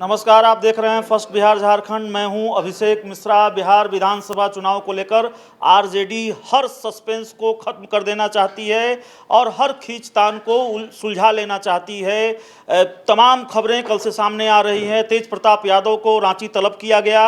नमस्कार, आप देख रहे हैं फर्स्ट बिहार झारखंड। मैं हूं अभिषेक मिश्रा। बिहार विधानसभा चुनाव को लेकर आरजेडी हर सस्पेंस को खत्म कर देना चाहती है और हर खींचतान को सुलझा लेना चाहती है। तमाम खबरें कल से सामने आ रही हैं। तेज प्रताप यादव को रांची तलब किया गया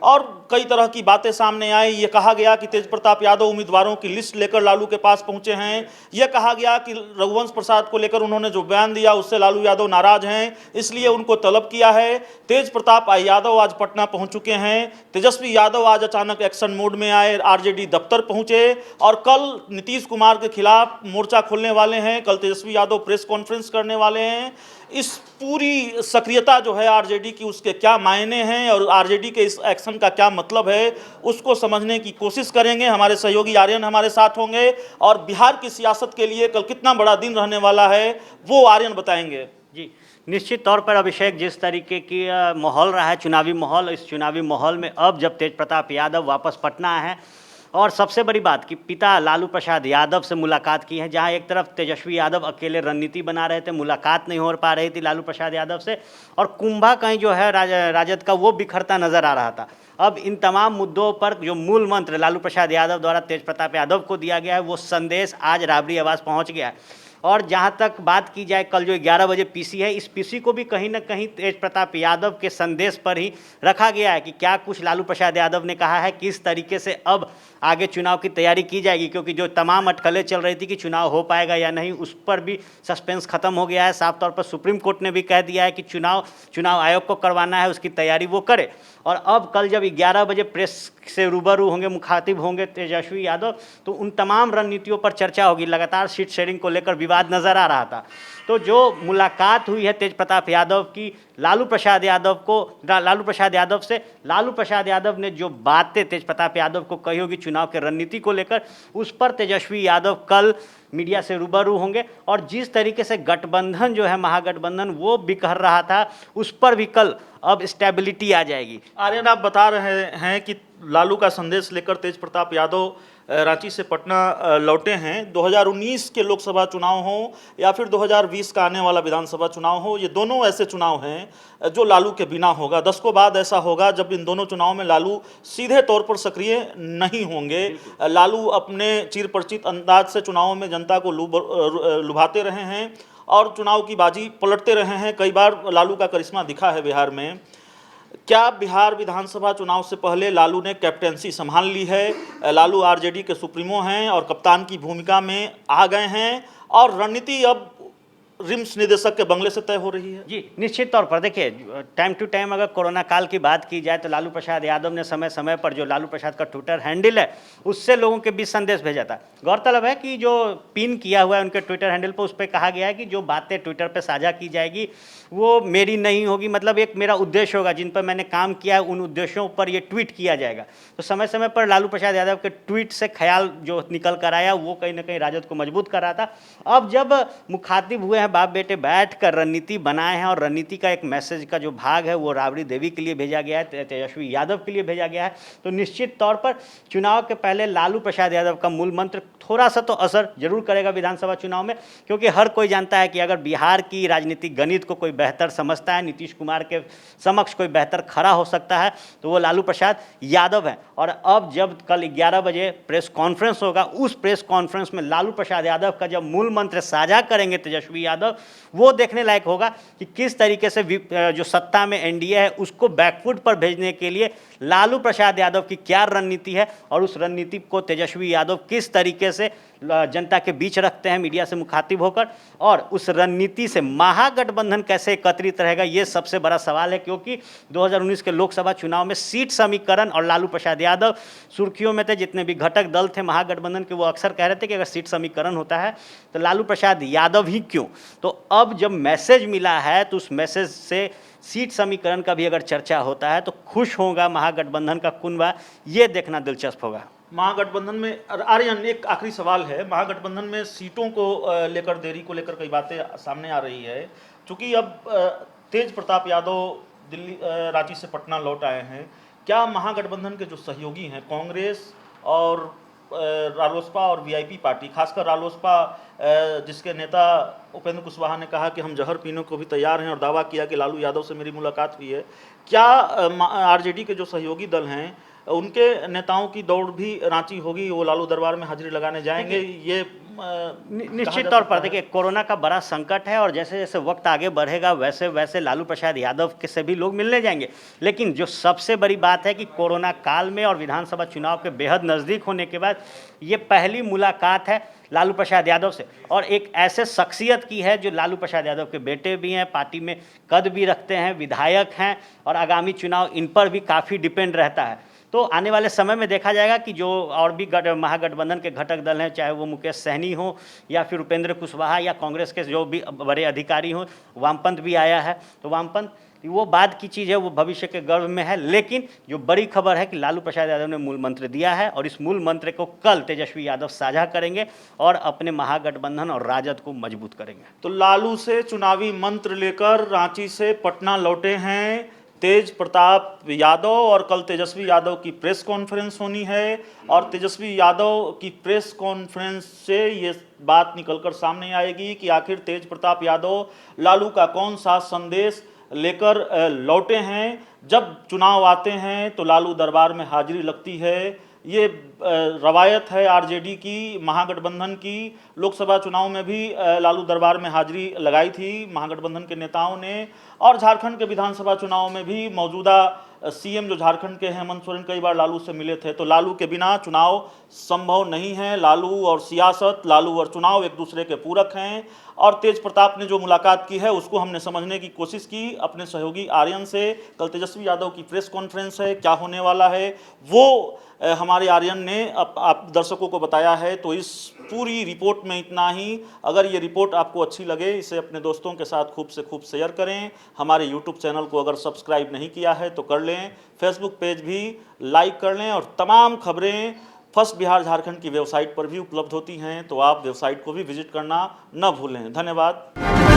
और कई तरह की बातें सामने आई। ये कहा गया कि तेज प्रताप यादव उम्मीदवारों की लिस्ट लेकर लालू के पास पहुंचे हैं। यह कहा गया कि रघुवंश प्रसाद को लेकर उन्होंने जो बयान दिया उससे लालू यादव नाराज हैं, इसलिए उनको तलब किया है। तेज प्रताप यादव आज पटना पहुंच चुके हैं। तेजस्वी यादव आज अचानक एक्शन मोड में आए, आरजेडी दफ्तर पहुंचे और कल नीतीश कुमार के खिलाफ मोर्चा खोलने वाले हैं। कल तेजस्वी यादव प्रेस कॉन्फ्रेंस करने वाले हैं। इस पूरी सक्रियता जो है आरजेडी की, उसके क्या मायने हैं और आरजेडी के इस एक्शन का क्या मतलब है, उसको समझने की कोशिश करेंगे। हमारे सहयोगी आर्यन हमारे साथ होंगे और बिहार की सियासत के लिए कल कितना बड़ा दिन रहने वाला है वो आर्यन बताएंगे। जी, निश्चित तौर पर अभिषेक, जिस तरीके की माहौल रहा है, चुनावी माहौल, इस चुनावी माहौल में अब जब तेज प्रताप यादव वापस पटना आए हैं और सबसे बड़ी बात कि पिता लालू प्रसाद यादव से मुलाकात की है, जहां एक तरफ तेजस्वी यादव अकेले रणनीति बना रहे थे, मुलाकात नहीं हो पा रही थी लालू प्रसाद यादव से, और कुंभा कहीं जो है राजद का वो बिखरता नजर आ रहा था। अब इन तमाम मुद्दों पर जो मूल मंत्र लालू प्रसाद यादव द्वारा तेज प्रताप यादव को दिया गया है, वो संदेश आज राबड़ी आवास पहुँच गया है। और जहाँ तक बात की जाए, कल जो 11 बजे पीसी है, इस पीसी को भी कहीं ना कहीं तेज प्रताप यादव के संदेश पर ही रखा गया है कि क्या कुछ लालू प्रसाद यादव ने कहा है, किस तरीके से अब आगे चुनाव की तैयारी की जाएगी, क्योंकि जो तमाम अटकलें चल रही थी कि चुनाव हो पाएगा या नहीं, उस पर भी सस्पेंस खत्म हो गया है। साफ तौर पर सुप्रीम कोर्ट ने भी कह दिया है कि चुनाव आयोग को करवाना है, उसकी तैयारी वो करे। और अब कल जब 11 बजे प्रेस से रूबरू होंगे, मुखातिब होंगे तेजस्वी यादव, तो उन तमाम रणनीतियों पर चर्चा होगी। लगातार सीट शेयरिंग को लेकर विवाद नजर आ रहा था। तो जो मुलाकात हुई है तेज प्रताप यादव की लालू प्रसाद यादव से, लालू प्रसाद यादव ने जो बातें तेज प्रताप यादव को कही होगी चुनाव के रणनीति को लेकर, उस पर तेजस्वी यादव कल मीडिया से रूबरू होंगे। और जिस तरीके से गठबंधन जो है, महागठबंधन वो बिखर रहा था, उस पर भी कल अब स्टेबिलिटी आ जाएगी। आर्यन, आप बता रहे हैं कि लालू का संदेश लेकर तेज प्रताप यादव रांची से पटना लौटे हैं। 2019 के लोकसभा चुनाव हो या फिर 2020 का आने वाला विधानसभा चुनाव हो, ये दोनों ऐसे चुनाव हैं जो लालू के बिना होगा। दशकों बाद ऐसा होगा जब इन दोनों चुनाव में लालू सीधे तौर पर सक्रिय नहीं होंगे। लालू अपने चिरपरिचित अंदाज से चुनावों में जनता को लुभाते रहे हैं और चुनाव की बाजी पलटते रहे हैं। कई बार लालू का करिश्मा दिखा है बिहार में। क्या बिहार विधानसभा चुनाव से पहले लालू ने कैप्टेंसी संभाल ली है? लालू आरजेडी के सुप्रीमो हैं और कप्तान की भूमिका में आ गए हैं और रणनीति अब रिम्स निदेशक के बंगले से तय हो रही है। जी, निश्चित तौर पर देखिए, टाइम टू टाइम अगर कोरोना काल की बात की जाए तो लालू प्रसाद यादव ने समय समय पर जो लालू प्रसाद का ट्विटर हैंडल है, उससे लोगों के बीच संदेश भेजा था। गौरतलब है कि जो पिन किया हुआ है उनके ट्विटर हैंडल पर, उस पर कहा गया है कि जो बातें ट्विटर पर साझा की जाएगी वो मेरी नहीं होगी, मतलब एक मेरा उद्देश्य होगा, जिन पर मैंने काम किया है उन उद्देश्यों पर ये ट्वीट किया जाएगा। तो समय समय पर लालू प्रसाद यादव के ट्वीट से ख्याल जो निकल कर आया वो कहीं ना कहीं राजद को मजबूत कर रहा था। अब जब मुखातिब हुए हैं, बाप बेटे बैठ कर रणनीति बनाए हैं और रणनीति का एक मैसेज का जो भाग है वो राबड़ी देवी के लिए भेजा गया है, तेजस्वी यादव के लिए भेजा गया है। तो निश्चित तौर पर चुनाव के पहले लालू प्रसाद यादव का मूल मंत्र थोड़ा सा तो असर जरूर करेगा विधानसभा चुनाव में, क्योंकि हर कोई जानता है कि अगर बिहार की राजनीतिक गणित को कोई बेहतर समझता है, नीतीश कुमार के समक्ष कोई बेहतर खड़ा हो सकता है, तो वो लालू प्रसाद यादव है। और अब जब कल 11 बजे प्रेस कॉन्फ्रेंस होगा, उस प्रेस कॉन्फ्रेंस में लालू प्रसाद यादव का जब मूल मंत्र साझा करेंगे तेजस्वी यादव, वो देखने लायक होगा कि किस तरीके से जो सत्ता में एनडीए है उसको बैकफुट पर भेजने के लिए लालू प्रसाद यादव की क्या रणनीति है और उस रणनीति को तेजस्वी यादव किस तरीके से जनता के बीच रखते हैं मीडिया से मुखातिब होकर, और उस रणनीति से महागठबंधन कैसे एकत्रित रहेगा, ये सबसे बड़ा सवाल है। क्योंकि 2019 के लोकसभा चुनाव में सीट समीकरण और लालू प्रसाद यादव सुर्खियों में थे। जितने भी घटक दल थे महागठबंधन के, वो अक्सर कह रहे थे कि अगर सीट समीकरण होता है तो लालू प्रसाद यादव ही क्यों। तो अब जब मैसेज मिला है तो उस मैसेज से सीट समीकरण का भी अगर चर्चा होता है तो खुश होगा महागठबंधन का कुनबा, ये देखना दिलचस्प होगा। महागठबंधन में आर्यन, एक आखिरी सवाल है। महागठबंधन में सीटों को लेकर, देरी को लेकर कई बातें सामने आ रही है। चूंकि अब तेज प्रताप यादव रांची से पटना लौट आए हैं, क्या महागठबंधन के जो सहयोगी हैं कांग्रेस और रालोसपा और वीआईपी पार्टी, खासकर रालोसपा जिसके नेता उपेंद्र कुशवाहा ने कहा कि हम जहर पीने को भी तैयार हैं और दावा किया कि लालू यादव से मेरी मुलाकात हुई है, क्या आरजेडी के जो सहयोगी दल हैं उनके नेताओं की दौड़ भी रांची होगी, वो लालू दरबार में हाजिरी लगाने जाएंगे? ये निश्चित तौर पर देखिए, कोरोना का बड़ा संकट है और जैसे जैसे वक्त आगे बढ़ेगा वैसे वैसे लालू प्रसाद यादव के से भी लोग मिलने जाएंगे। लेकिन जो सबसे बड़ी बात है कि कोरोना काल में और विधानसभा चुनाव के बेहद नज़दीक होने के बाद ये पहली मुलाकात है लालू प्रसाद यादव से, और एक ऐसे शख्सियत की है जो लालू प्रसाद यादव के बेटे भी हैं, पार्टी में कद भी रखते हैं, विधायक हैं, और आगामी चुनाव इन पर भी काफ़ी डिपेंड रहता है। तो आने वाले समय में देखा जाएगा कि जो और भी महागठबंधन के घटक दल हैं, चाहे वो मुकेश सहनी हो या फिर उपेंद्र कुशवाहा या कांग्रेस के जो भी बड़े अधिकारी हों, वामपंथ भी आया है, तो वामपंथ वो बाद की चीज़ है, वो भविष्य के गर्भ में है। लेकिन जो बड़ी खबर है कि लालू प्रसाद यादव ने मूल मंत्र दिया है और इस मूल मंत्र को कल तेजस्वी यादव साझा करेंगे और अपने महागठबंधन और राजद को मजबूत करेंगे। तो लालू से चुनावी मंत्र लेकर रांची से पटना लौटे हैं तेज प्रताप यादव, और कल तेजस्वी यादव की प्रेस कॉन्फ्रेंस होनी है और तेजस्वी यादव की प्रेस कॉन्फ्रेंस से ये बात निकलकर सामने आएगी कि आखिर तेज प्रताप यादव लालू का कौन सा संदेश लेकर लौटे हैं। जब चुनाव आते हैं तो लालू दरबार में हाजिरी लगती है, ये रवायत है आरजेडी की। महागठबंधन की लोकसभा चुनाव में भी लालू दरबार में हाजिरी लगाई थी महागठबंधन के नेताओं ने, और झारखंड के विधानसभा चुनाव में भी मौजूदा सीएम जो झारखंड के हेमंत सोरेन कई बार लालू से मिले थे। तो लालू के बिना चुनाव संभव नहीं है। लालू और सियासत, लालू और चुनाव एक दूसरे के पूरक हैं। और तेज प्रताप ने जो मुलाकात की है उसको हमने समझने की कोशिश की अपने सहयोगी आर्यन से। कल तेजस्वी यादव की प्रेस कॉन्फ्रेंस है, क्या होने वाला है वो हमारे आर्यन ने आप दर्शकों को बताया है। तो इस पूरी रिपोर्ट में इतना ही। अगर ये रिपोर्ट आपको अच्छी लगे, इसे अपने दोस्तों के साथ खूब से खूब शेयर करें। हमारे यूट्यूब चैनल को अगर सब्सक्राइब नहीं किया है तो कर लें, फेसबुक पेज भी लाइक कर लें, और तमाम खबरें फर्स्ट बिहार झारखंड की वेबसाइट पर भी उपलब्ध होती हैं, तो आप वेबसाइट को भी विजिट करना न भूलें। धन्यवाद।